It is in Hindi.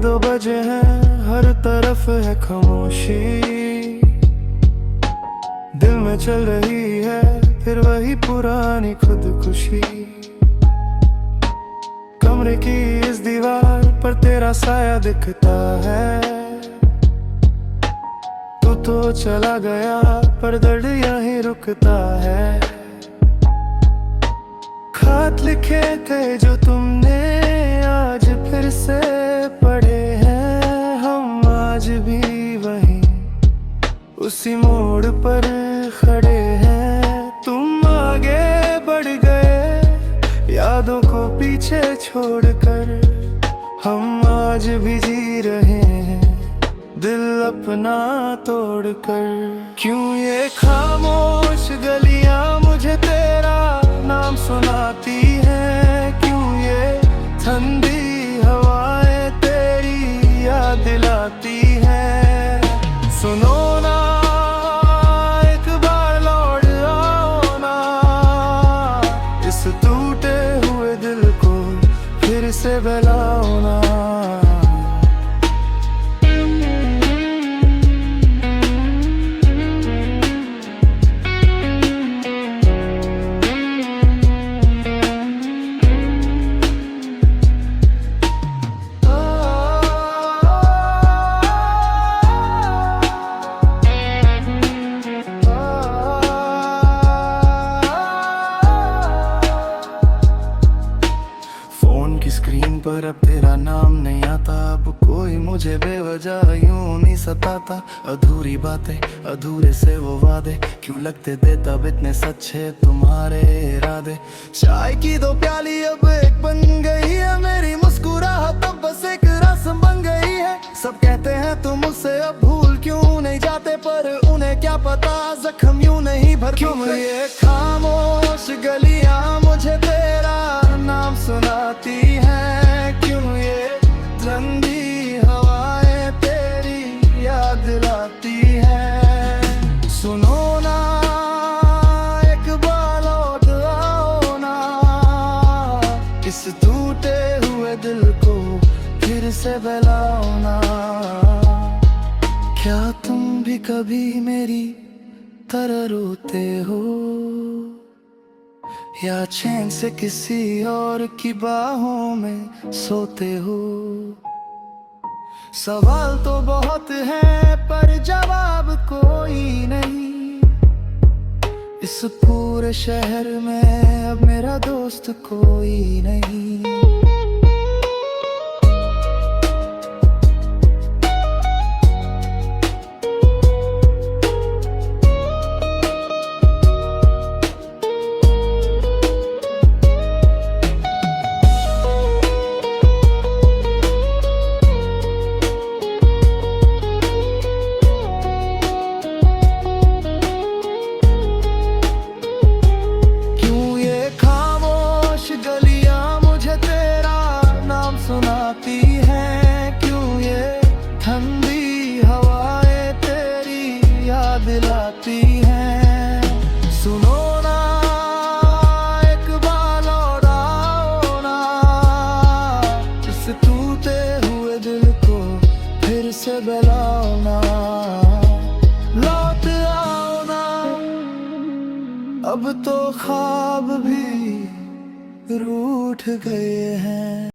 2 बजे हैं, हर तरफ है खामोशी। दिल में चल रही है फिर वही पुरानी खुदकुशी। कमरे की इस दीवार पर तेरा साया दिखता है। तू तो चला गया पर दर्द यहीं रुकता है। खत लिखे थे जो तुमने आज फिर से पढ़े हैं। हम आज भी वहीं उसी मोड़ पर खड़े हैं। तुम आगे बढ़ गए यादों को पीछे छोड़कर। हम आज भी जी रहे हैं दिल अपना तोड़कर। क्यों ये खामोश गलियां मुझे तेरा नाम सुनाती हैं। क्यों ये ठंडी हवाएं तेरी याद दिलाती हैं। सुनो ना एक बार लौट आओ ना, इस टूटे हुए दिल को फिर से बहलाओ ना। स्क्रीन पर अब तेरा नाम नहीं आता। अब कोई मुझे बेवजह यूं नहीं सताता। अधूरी बातें अधूरे से वो वादे, क्यों लगते थे तब इतने सच्चे तुम्हारे इरादे। चाय की 2 प्याली अब एक बन गई है। मेरी मुस्कुराहट अब बस एक रस्म बन गई है। सब कहते हैं तुम मुझसे अब भूल क्यों नहीं जाते, पर उन्हें क्या पता जख्म यूं नहीं भर। क्यों ये खामोश गलियां मुझे तेरा नाम सुनाती हैं। क्यों ये ठंडी हवाएं तेरी याद दिलाती हैं। सुनो ना एक बार लौट आओ ना, इस टूटे हुए दिल को फिर से बहलाओ ना। क्या तुम भी कभी मेरी तरह रोते हो, या चैन से किसी और की बाहों में सोते हो। सवाल तो बहुत है पर जवाब कोई नहीं। इस पूरे शहर में अब मेरा दोस्त कोई नहीं। सुनाती हैं। क्यों ये ठंडी हवाएं तेरी याद दिलाती हैं। सुनो ना एक बार लौट आओ ना, इस टूटे हुए दिल को फिर से बहलाओ ना। लौट आओ ना, अब तो ख्वाब भी रूठ गए हैं।